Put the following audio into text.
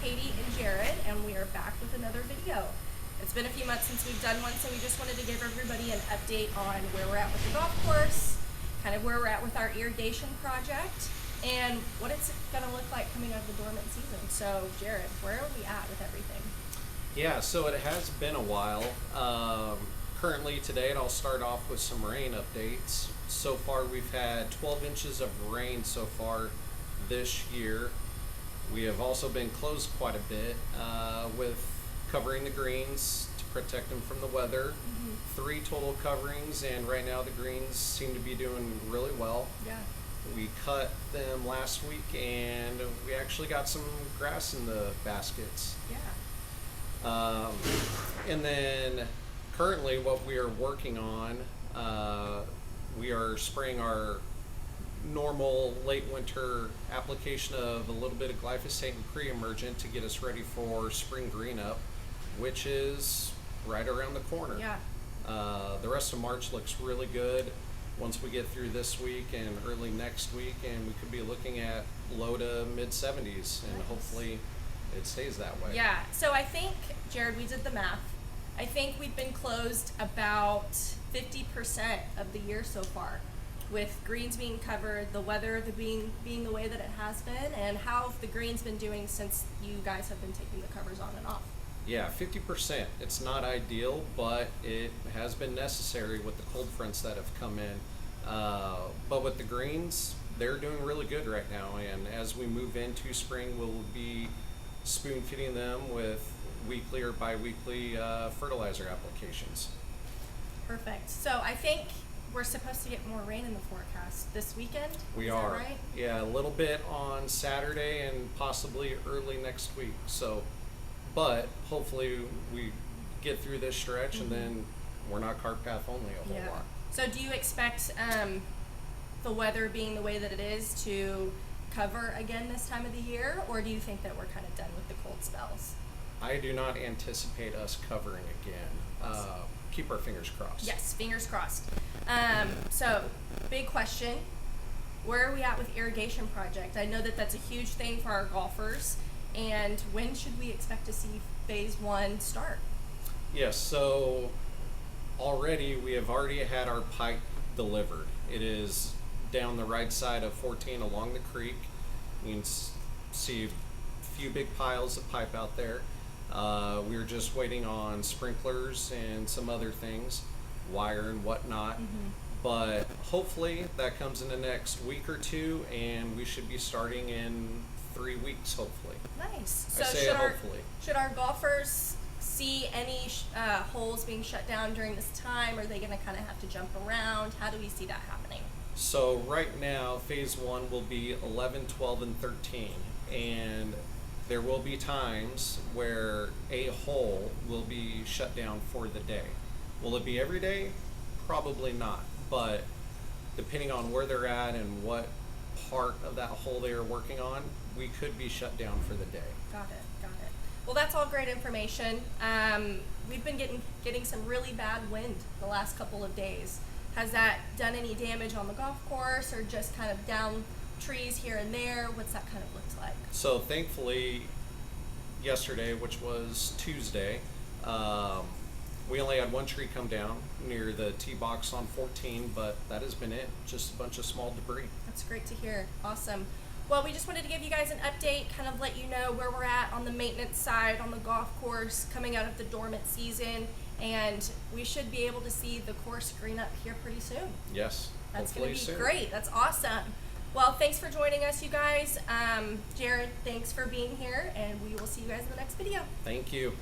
Katie and Jared, and we are back with another video. It's been a few months since we've done one, so we just wanted to give everybody an update on where we're at with the golf course, kind of where we're at with our irrigation project, and what it's going to look like coming out of the dormant season. So, Jared, where are we at with everything? Yeah, so it has been a while. Currently today, and I'll start off with some rain updates. So far, we've had 12 inches of rain so far this year. We have also been closed quite a bit with covering the greens to protect them from the weather. 3 total coverings, and right now the greens seem to be doing really well. Yeah. We cut them last week, and we actually got some grass in the baskets. Yeah. And then currently what we are working on, we are spraying our normal late winter application of a little bit of glyphosate and pre-emergent to get us ready for spring green up, which is right around the corner. Yeah. The rest of March looks really good once we get through this week and early next week, and we could be looking at low to mid 70s, and Nice. hopefully it stays that way. Yeah, so I think, Jared, we did the math. I think we've been closed about 50% of the year so far, with greens being covered, the weather being the way that it has been, and how have the greens been doing since you guys have been taking the covers on and off? Yeah, 50%. It's not ideal, but it has been necessary with the cold fronts that have come in. But with the greens, they're doing really good right now, and as we move into spring, we'll be spoon feeding them with weekly or bi-weekly fertilizer applications. Perfect. So I think we're supposed to get more rain in the forecast this weekend. We Is are. that right? Yeah, a little bit on Saturday and possibly early next week. So, but hopefully we get through this stretch and then we're not cart path only a whole Yeah. lot. So do you expect the weather being the way that it is to cover again this time of the year, or do you think that we're kind of done with the cold spells? I do not anticipate us covering again. Keep our fingers crossed. Yes, fingers crossed. So, big question. Where are we at with irrigation project? I know that that's a huge thing for our golfers. And when should we expect to see phase 1 start? Yes, so we have already had our pipe delivered. It is down the right side of 14 along the creek. You can see a few big piles of pipe out there. We're just waiting on sprinklers and some other things, wire and whatnot. But hopefully that comes in the next week or two, and we should be starting in 3 weeks, hopefully. Nice. I say hopefully. Should our golfers see any holes being shut down during this time? Are they going to kind of have to jump around? How do we see that happening? So right now, phase 1 will be 11, 12, and 13. And there will be times where a hole will be shut down for the day. Will it be every day? Probably not. But depending on where they're at and what part of that hole they are working on, we could be shut down for the day. Got it. Well, that's all great information. We've been getting some really bad wind the last couple of days. Has that done any damage on the golf course, or just kind of down trees here and there? What's that kind of looked like? So thankfully, yesterday, which was Tuesday, we only had one tree come down near the tee box on 14, but that has been it. Just a bunch of small debris. That's great to hear. Awesome. Well, we just wanted to give you guys an update, kind of let you know where we're at on the maintenance side on the golf course coming out of the dormant season, and we should be able to see the course green up here pretty soon. Yes, That's going hopefully to be soon. great. That's awesome. Well, thanks for joining us, you guys. Jared, thanks for being here, and we will see you guys in the next video. Thank you.